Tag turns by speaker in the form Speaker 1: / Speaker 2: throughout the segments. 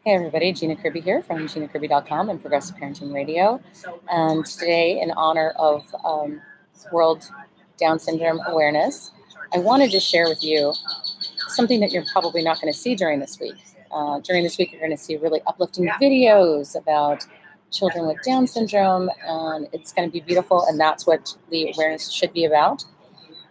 Speaker 1: Hey everybody, Gina Kirby here from GinaKirby.com and Progressive Parenting Radio. And today, in honor of World Down Syndrome Awareness, I wanted to share with you something that you're probably not going to see during this week. During this week, you're going to see really uplifting videos about children with Down syndrome, and it's going to be beautiful, and that's what the awareness should be about.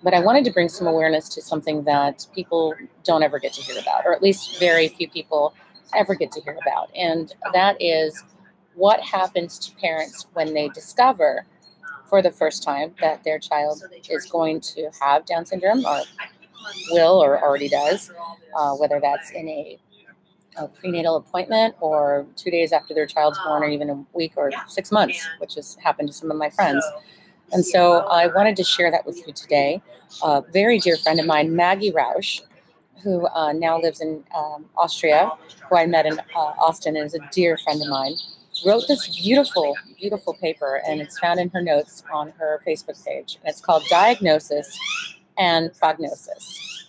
Speaker 1: But I wanted to bring some awareness to something that people don't ever get to hear about, or at least very few people ever get to hear about. And that is what happens to parents when they discover for the first time that their child is going to have Down syndrome, or will, or already does, whether that's in a prenatal appointment or 2 days after their child's born, or even a week or 6 months, which has happened to some of my friends. And so I wanted to share that with you today. A very dear friend of mine, Maggie Rausch, who now lives in Austria, who I met in Austin and is a dear friend of mine, wrote this beautiful, beautiful paper, and it's found in her notes on her Facebook page. And it's called Diagnosis and Prognosis.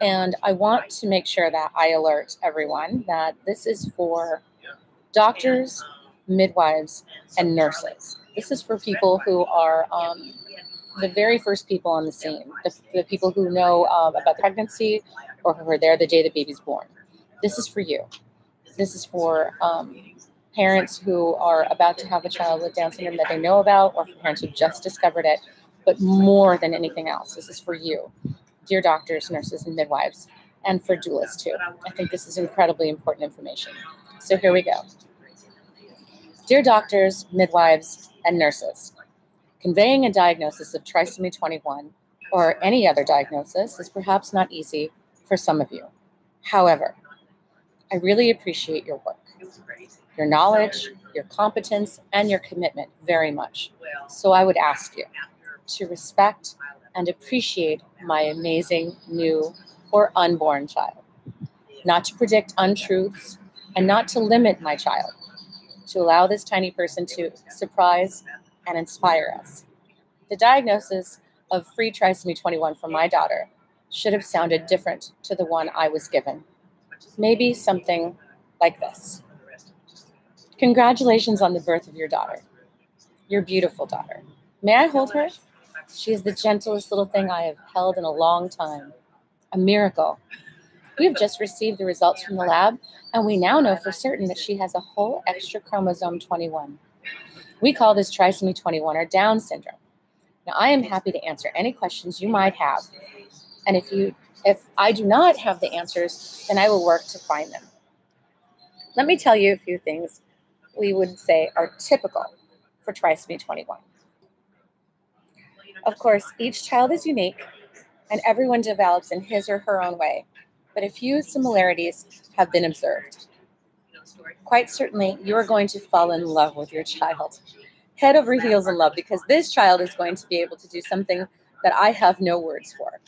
Speaker 1: And I want to make sure that I alert everyone that this is for doctors, midwives, and nurses. This is for people who are the very first people on the scene, the people who know about pregnancy or who are there the day the baby's born. This is for you. This is for parents who are about to have a child with Down syndrome that they know about, or for parents who just discovered it. But more than anything else, this is for you, dear doctors, nurses, and midwives, and for doulas too. I think this is incredibly important information. So here we go. Dear doctors, midwives, and nurses, conveying a diagnosis of trisomy 21 or any other diagnosis is perhaps not easy for some of you. However, I really appreciate your work, your knowledge, your competence, and your commitment very much. So I would ask you to respect and appreciate my amazing new or unborn child, not to predict untruths, and not to limit my child, to allow this tiny person to surprise and inspire us. The diagnosis of free trisomy 21 for my daughter should have sounded different to the one I was given. Maybe something like this. Congratulations on the birth of your daughter, your beautiful daughter. May I hold her? She is the gentlest little thing I have held in a long time. A miracle. We have just received the results from the lab, and we now know for certain that she has a whole extra chromosome 21. We call this trisomy 21 or Down syndrome. Now, I am happy to answer any questions you might have, and if I do not have the answers, then I will work to find them. Let me tell you a few things we would say are typical for trisomy 21. Of course, each child is unique, and everyone develops in his or her own way, but a few similarities have been observed. Quite certainly, you are going to fall in love with your child, head over heels in love, because this child is going to be able to do something that I have no words for.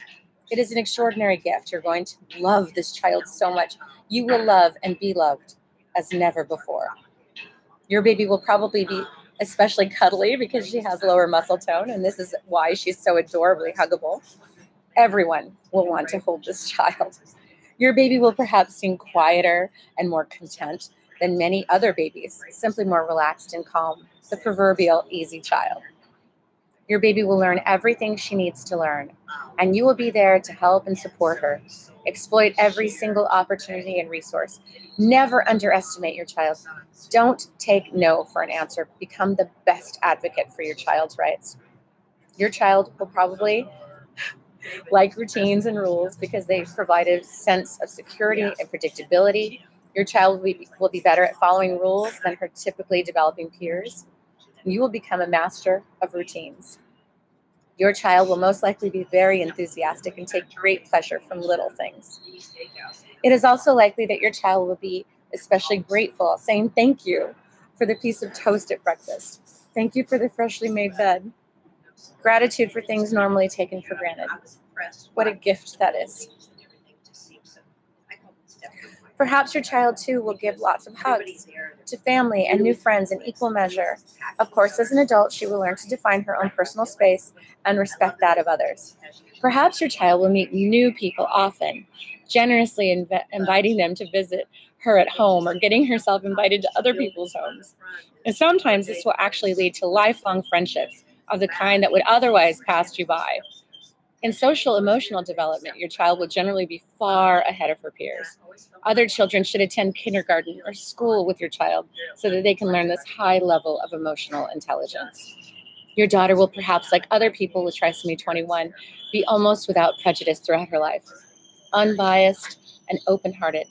Speaker 1: It is an extraordinary gift. You're going to love this child so much. You will love and be loved as never before. Your baby will probably be especially cuddly because she has lower muscle tone, and this is why she's so adorably huggable. Everyone will want to hold this child. Your baby will perhaps seem quieter and more content than many other babies, simply more relaxed and calm, the proverbial easy child. Your baby will learn everything she needs to learn, and you will be there to help and support her. Exploit every single opportunity and resource. Never underestimate your child. Don't take no for an answer. Become the best advocate for your child's rights. Your child will probably like routines and rules because they provide a sense of security and predictability. Your child will be better at following rules than her typically developing peers. You will become a master of routines. Your child will most likely be very enthusiastic and take great pleasure from little things. It is also likely that your child will be especially grateful, saying thank you for the piece of toast at breakfast. Thank you for the freshly made bed. Gratitude for things normally taken for granted. What a gift that is. Perhaps your child, too, will give lots of hugs to family and new friends in equal measure. Of course, as an adult, she will learn to define her own personal space and respect that of others. Perhaps your child will meet new people often, generously inviting them to visit her at home or getting herself invited to other people's homes. And sometimes this will actually lead to lifelong friendships of the kind that would otherwise pass you by. In social emotional development, your child will generally be far ahead of her peers. Other children should attend kindergarten or school with your child so that they can learn this high level of emotional intelligence. Your daughter will perhaps, like other people with trisomy 21, be almost without prejudice throughout her life, unbiased and open-hearted.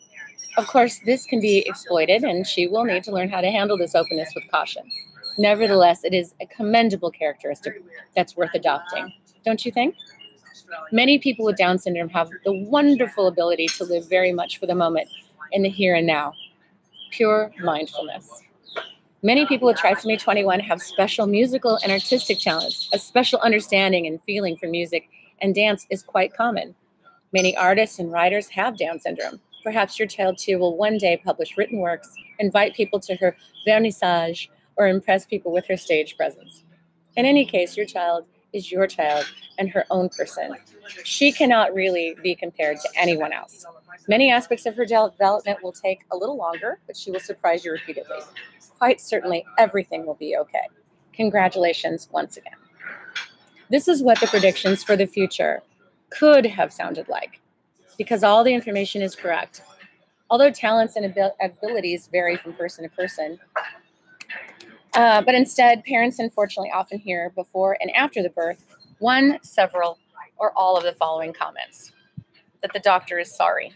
Speaker 1: Of course, this can be exploited, and she will need to learn how to handle this openness with caution. Nevertheless, it is a commendable characteristic that's worth adopting, don't you think? Many people with Down syndrome have the wonderful ability to live very much for the moment, in the here and now. Pure mindfulness. Many people with trisomy 21 have special musical and artistic talents. A special understanding and feeling for music and dance is quite common. Many artists and writers have Down syndrome. Perhaps your child, too, will one day publish written works, invite people to her vernissage, or impress people with her stage presence. In any case, your child is your child and her own person. She cannot really be compared to anyone else. Many aspects of her development will take a little longer, but she will surprise you repeatedly. Quite certainly, everything will be okay. Congratulations once again. This is what the predictions for the future could have sounded like, because all the information is correct. Although talents and abilities vary from person to person, but instead, parents unfortunately often hear before and after the birth one, several, or all of the following comments: that the doctor is sorry.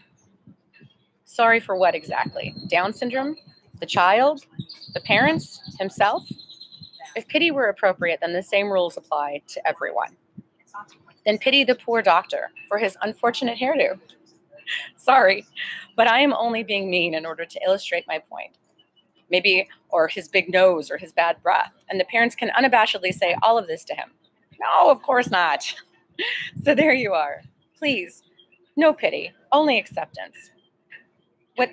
Speaker 1: Sorry for what exactly? Down syndrome? The child? The parents? Himself? If pity were appropriate, then the same rules apply to everyone. Then pity the poor doctor for his unfortunate hairdo. Sorry, but I am only being mean in order to illustrate my point. Maybe, or his big nose or his bad breath. And the parents can unabashedly say all of this to him. No, of course not. So there you are. Please, no pity, only acceptance. What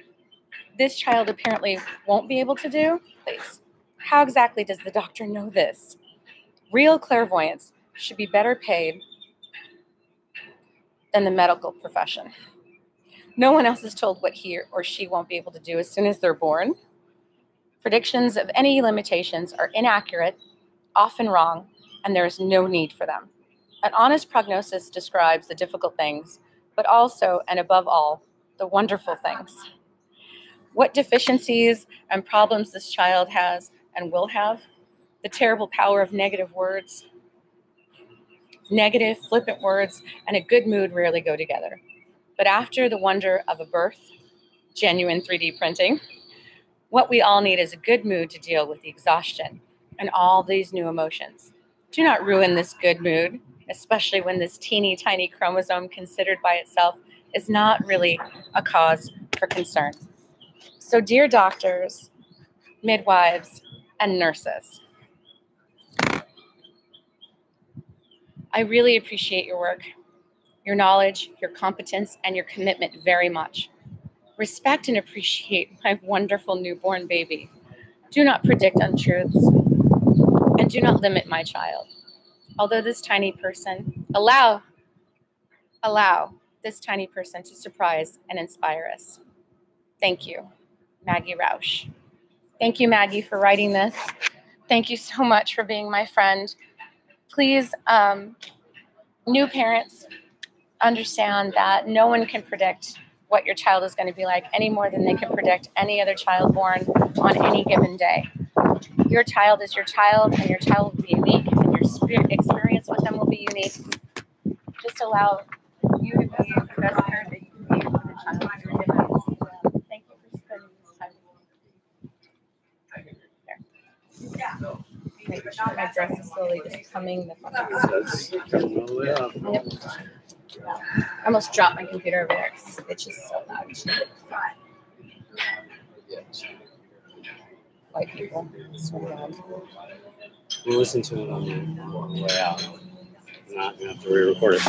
Speaker 1: this child apparently won't be able to do, please. How exactly does the doctor know this? Real clairvoyance should be better paid than the medical profession. No one else is told what he or she won't be able to do as soon as they're born. Predictions of any limitations are inaccurate, often wrong, and there is no need for them. An honest prognosis describes the difficult things, but also, and above all, the wonderful things. What deficiencies and problems this child has and will have, the terrible power of negative words. Negative, flippant words and a good mood rarely go together. But after the wonder of a birth, genuine 3D printing, what we all need is a good mood to deal with the exhaustion and all these new emotions. Do not ruin this good mood, especially when this teeny tiny chromosome considered by itself is not really a cause for concern. So, dear doctors, midwives, and nurses, I really appreciate your work, your knowledge, your competence, and your commitment very much. Respect and appreciate my wonderful newborn baby. Do not predict untruths, and do not limit my child. Although this tiny person, allow this tiny person to surprise and inspire us. Thank you, Maggie Rausch. Thank you, Maggie, for writing this. Thank you so much for being my friend. Please, new parents, understand that no one can predict what your child is going to be like any more than they can predict any other child born on any given day. Your child is your child, and your child will be unique, and your experience with them will be unique. Just allow you to be the best parent that you can be with the child that you're given. Thank you for spending this time with me. There. Make sure my dress is slowly just coming the fuck up. Yep. I almost dropped my computer over there because it's just so loud. White people. So loud.
Speaker 2: We'll listen to it on the way out. I'm not going to have to re-record it.